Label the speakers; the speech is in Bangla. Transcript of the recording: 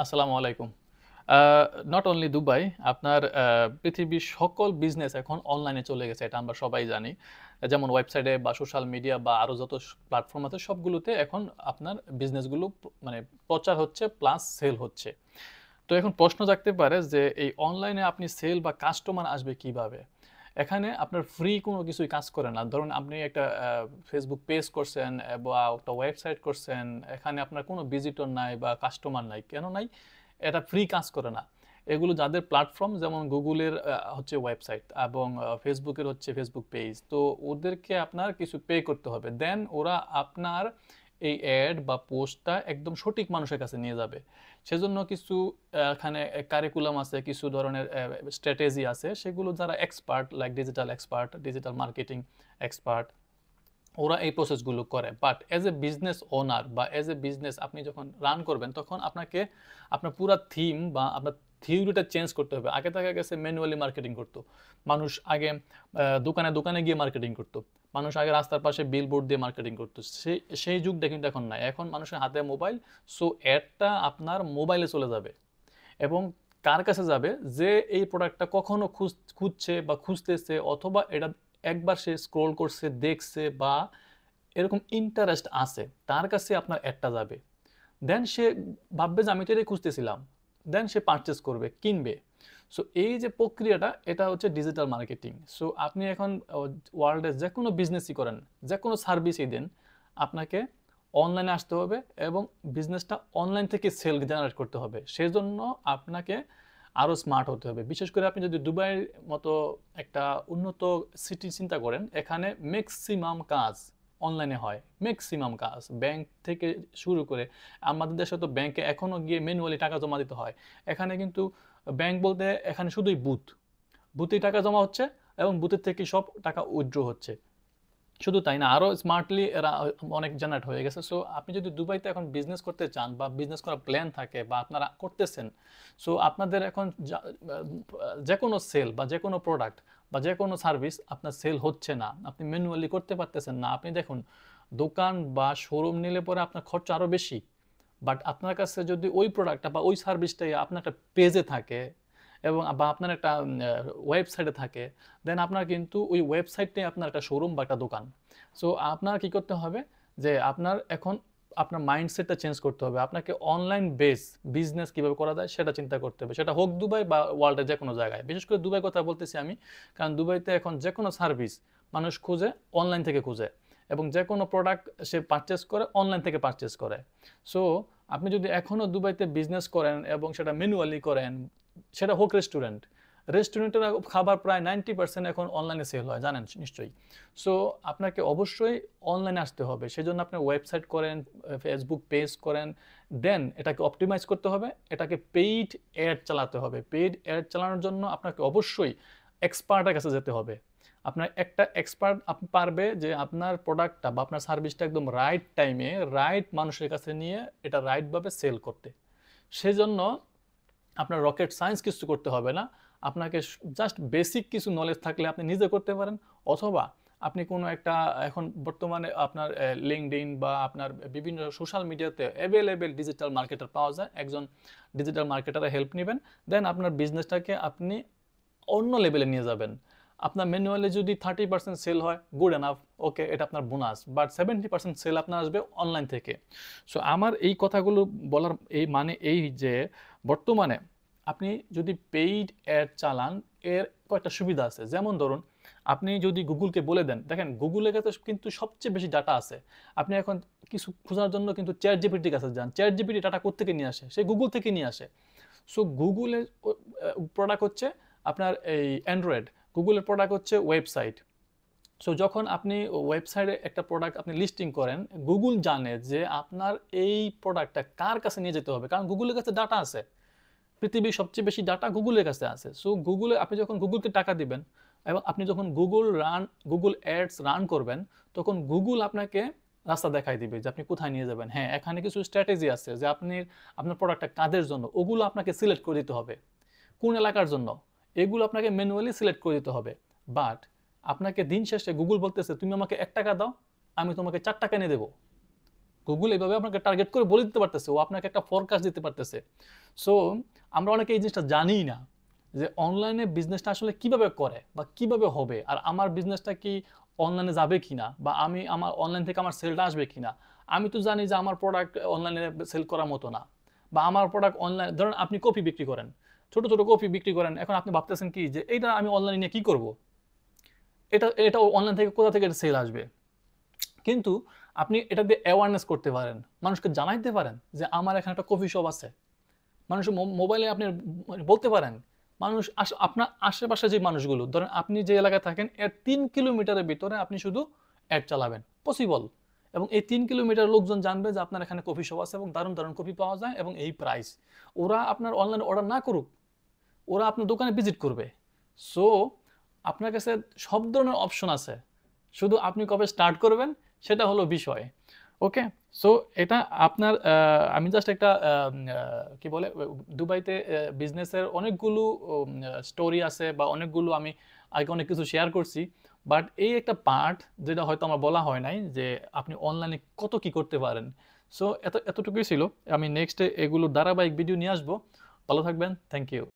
Speaker 1: আসসালামু আলাইকুম। নট অনলি দুবাই, আপনার পৃথিবীর সকল বিজনেস এখন অনলাইনে চলে গেছে। এটা আমরা সবাই জানি। যেমন ওয়েবসাইটে বা সোশ্যাল মিডিয়া বা আরো যত প্ল্যাটফর্ম আছে সবগুলোতে এখন আপনার বিজনেসগুলো মানে প্রচার হচ্ছে প্লাস সেল হচ্ছে। তো এখন প্রশ্ন জাগতে পারে যে এই অনলাইনে আপনি সেল বা কাস্টমার আসবে কিভাবে? এখানে আপনার ফ্রি কোনো কিছুই কাজ করে না। ধরুন আপনি একটা ফেসবুক পেজ করছেন বা একটা ওয়েবসাইট করছেন, এখানে আপনার কোনো ভিজিটর নাই বা কাস্টমার নাই। কেন নাই? এটা ফ্রি কাজ করে না। এগুলো যাদের প্ল্যাটফর্ম যেমন গুগলের হচ্ছে ওয়েবসাইট এবং ফেসবুকের হচ্ছে ফেসবুক পেজ। তো ওদেরকে আপনার কিছু পে করতে হবে। দেন ওরা আপনার এই অ্যাড বা পোস্টটা একদম সঠিক মানুষের কাছে নিয়ে যাবে। সেজন্য কিছু এখানে কারিকুলাম আছে, কিছু ধরনের স্ট্র্যাটেজি আছে, সেগুলো যারা expert like digital expert, digital marketing expert, ওরা এই প্রসেসগুলো করে। But as a business owner বা অ্যাজ এ বিজনেস আপনি যখন রান করবেন তখন আপনাকে আপনার পুরা থিম বা আপনার থিওরিটা চেঞ্জ করতে হবে। আগে দেখা গেছে ম্যানুয়ালি মার্কেটিং করতো মানুষ। আগে দোকানে দোকানে গিয়ে মার্কেটিং করতো মানুষ। আগে রাস্তার পাশে বিলবোর্ড দিয়ে মার্কেটিং করতো। সেই যুগটা কিন্তু এখন নাই। এখন মানুষের হাতে মোবাইল। সো অ্যাডটা আপনার মোবাইলে চলে যাবে এবং কার কাছে যাবে? যে এই প্রোডাক্টটা কখনো খুঁজছে বা খুঁজতেছে, অথবা এটা একবার সে স্ক্রোল করছে, দেখছে বা এরকম ইন্টারেস্ট আছে, তার কাছে আপনার অ্যাডটা যাবে। দেন সে ভাববে যে আমি তো এটাই খুঁজতেছিলাম। দেন সে পারচেস করবে, কিনবে। সো এই যে প্রক্রিয়াটা, এটা হচ্ছে ডিজিটাল মার্কেটিং। সো আপনি এখন ওয়ার্ল্ডে যে কোনো বিজনেসই করেন, যে কোনো সার্ভিসই দেন, আপনাকে অনলাইনে আসতে হবে এবং বিজনেসটা অনলাইন থেকে সেল জেনারেট করতে হবে। সেজন্য আপনাকে আরও স্মার্ট হতে হবে। বিশেষ করে আপনি যদি দুবাইয়ের মতো একটা উন্নত সিটি চিন্তা করেন, এখানে ম্যাক্সিমাম কাজ অনলাইনে হয়। ম্যাক্সিমাম কাজ ব্যাংক থেকে শুরু করে, আমাদের দেশে তো ব্যাংকে এখনও গিয়ে ম্যানুয়ালি টাকা জমা দিতে হয়। এখানে কিন্তু ব্যাংক বলতে এখানে শুধুই বুথ, বুথেই টাকা জমা হচ্ছে এবং বুথের থেকে সব টাকা উইথড্র হচ্ছে। শুধু তাই না, আরও স্মার্টলি এরা অনেক জেনারেট হয়ে গেছে। সো আপনি যদি দুবাইতে এখন বিজনেস করতে চান বা বিজনেস করার প্ল্যান থাকে বা আপনারা করতেছেন, সো আপনাদের এখন যে কোনো সেল বা যে কোনো প্রোডাক্ট বা যে কোনো সার্ভিস আপনার সেল হচ্ছে না, আপনি ম্যানুয়ালি করতে পারতেছেন না। আপনি দেখুন, দোকান বা শোরুম নিলে পরে আপনার খরচ আরও বেশি। বাট আপনার কাছে যদি ওই প্রোডাক্টটা বা ওই সার্ভিসটাই আপনার একটা পেজে থাকে এবং বা আপনার একটা ওয়েবসাইটে থাকে, দেন আপনার কিন্তু ওই ওয়েবসাইটটাই আপনার একটা শোরুম বা একটা দোকান। সো আপনার কি করতে হবে? যে আপনার এখন আপনার মাইন্ডসেটটা চেঞ্জ করতে হবে। আপনাকে অনলাইন বেস বিজনেস কিভাবে করা যায় সেটা চিন্তা করতে হবে। সেটা হোক দুবাই বা ওয়ার্ল্ডের যে কোনো জায়গায়। বিশেষ করে দুবাই কথা বলতেছি আমি, কারণ দুবাইতে এখন যে কোনো সার্ভিস মানুষ খুঁজে অনলাইন থেকে খুঁজে এবং যে কোনো প্রোডাক্ট সে পারচেস করে অনলাইন থেকে পারচেস করে। সো আপনি যদি এখনও দুবাইতে বিজনেস করেন এবং সেটা ম্যানুয়ালি করেন, সেটা হোক রেস্টুরেন্ট, রেস্টুরেন্টের খাবার প্রায় 90% এখন অনলাইনে সেল হয়, জানেন নিশ্চয়ই। সো আপনাকে অবশ্যই অনলাইনে আসতে হবে। সেজন্য আপনি ওয়েবসাইট করেন, ফেসবুক পেজ করেন, দেন এটাকে অপটিমাইজ করতে হবে, এটাকে পেইড অ্যাড চালাতে হবে। পেইড অ্যাড চালানোর জন্য আপনাকে অবশ্যই এক্সপার্টের কাছে যেতে হবে। আপনার একটা এক্সপার্ট আপনি পারবে যে আপনার প্রোডাক্টটা বা আপনার সার্ভিসটা একদম রাইট টাইমে রাইট মানুষের কাছে নিয়ে এটা রাইটভাবে সেল করতে। সেজন্য আপনার রকেট সায়েন্স কিছু করতে হবে না। আপনাকে জাস্ট বেসিক কিছু নলেজ থাকলে আপনি নিজে করতে পারেন, অথবা আপনি কোনো একটা এখন বর্তমানে আপনার লিঙ্কডইন বা আপনার বিভিন্ন সোশ্যাল মিডিয়াতে অ্যাভেলেবেল ডিজিটাল মার্কেটার পাওয়া যায়। একজন ডিজিটাল মার্কেটারের হেল্প নেবেন, দেন আপনার বিজনেসটাকে আপনি অন্য লেভেলে নিয়ে যাবেন। আপনার ম্যানুয়ালি যদি 30% সেল হয়, গুড এনাফ, ওকে, এটা আপনার বোনাস। বাট 70% সেল আপনার আসবে অনলাইন থেকে। সো আমার এই কথাগুলো বলার এই মানে এই যে বর্তমানে আপনি যদি পেইড অ্যাড চালান, এর কয়েকটা সুবিধা আছে। যেমন ধরুন, আপনি যদি গুগলকে বলে দেন, দেখেন গুগলের কাছে কিন্তু সবচেয়ে বেশি ডাটা আছে। আপনি এখন কিছু খোঁজার জন্য কিন্তু চ্যাট জিপিটির কাছে যান, চ্যাট জিপিটি ডাটা কোত্থেকে নিয়ে আসে? সে গুগল থেকে নিয়ে আসে। সো গুগলের প্রোডাক্ট হচ্ছে আপনার এই অ্যান্ড্রয়েড, গুগলের প্রোডাক্ট হচ্ছে ওয়েবসাইট। সো যখন আপনি ওয়েবসাইটে একটা প্রোডাক্ট আপনি লিস্টিং করেন, গুগল জানে যে আপনার এই প্রোডাক্টটা কার কাছে নিয়ে যেতে হবে, কারণ গুগলের কাছে ডাটা আছে। পৃথিবীর সবচেয়ে বেশি ডাটা গুগলের কাছে আছে। সো গুগলে আপনি যখন গুগলকে টাকা দিবেন এবং আপনি যখন গুগল অ্যাডস রান করবেন, তখন গুগল আপনাকে রাস্তা দেখাই দিবে যে আপনি কোথায় নিয়ে যাবেন। হ্যাঁ, এখানে কিছু স্ট্র্যাটেজি আছে যে আপনার প্রোডাক্টটা কাদের জন্য, ওগুলো আপনাকে সিলেক্ট করে দিতে হবে। কোন এলাকার জন্য, এগুলো আপনাকে ম্যানুয়ালি সিলেক্ট করে দিতে হবে। বাট আপনাকে দিন শেষে গুগল বলতেছে তুমি আমাকে 1 টাকা দাও, আমি তোমাকে 4 টাকা এনে দেবো। গুগল এভাবে আপনাকে টার্গেট করে বলে দিতে পারতেছে, ও আপনাকে একটা ফরকাস্ট দিতে পারতেছে। সো আমরা অনেকে এই জিনিসটা জানিই না যে অনলাইনে বিজনেসটা আসলে কিভাবে করে বা কিভাবে হবে, আর আমার বিজনেসটা কি অনলাইনে যাবে কিনা, বা আমি আমার অনলাইন থেকে আমার সেলটা আসবে কিনা। আমি তো জানি যে আমার প্রোডাক্ট অনলাইনে সেল করার মতো না, বা আমার প্রোডাক্ট অনলাইন, ধরেন আপনি কফি বিক্রি করেন, ছোট ছোট কফি বিক্রি করেন, এখন আপনি ভাবতেছেন কি যে এইটা আমি অনলাইনে নিয়ে কি করব, এটা এটা অনলাইন থেকে কোথা থেকে সেল আসবে। কিন্তু আপনি এটা দিয়ে অ্যাওয়ারনেস করতে পারেন, মানুষকে জানাইতে পারেন যে আমার এখানে একটা কফি শপ আছে। মানুষের মোবাইলে আপনি মানে বলতে পারেন, মানুষ আপনার আশেপাশে যে মানুষগুলো, ধরেন আপনি যে এলাকায় থাকেন এর 3 কিলোমিটারের ভিতরে আপনি শুধু অ্যাড চালাবেন, পসিবল। এবং এই 3 কিলোমিটার লোকজন জানবে যে আপনার এখানে কফি শপ আছে এবং দারুণ দারুণ কফি পাওয়া যায় এবং এই প্রাইস। ওরা আপনার অনলাইনে অর্ডার না করুক, ওরা আপনার দোকানে ভিজিট করবে। সো আপনার কাছে সব ধরনের অপশন আছে, শুধু আপনি কবে স্টার্ট করবেন সেটা হলো বিষয়। ওকে, সো এটা আপনার আমি জাস্ট একটা কি বলে, দুবাইতে বিজনেসের অনেকগুলো স্টোরি আছে বা অনেকগুলো আমি আগে অনেক কিছু শেয়ার করছি, বাট এই একটা পার্ট যেটা হয়তো আমার বলা হয় নাই যে আপনি অনলাইনে কত কি করতে পারেন। সো এতটুকুই ছিল। আমি নেক্সটে এগুলোর ধারাবাহিক ভিডিও নিয়ে আসবো। ভালো থাকবেন, থ্যাংক ইউ।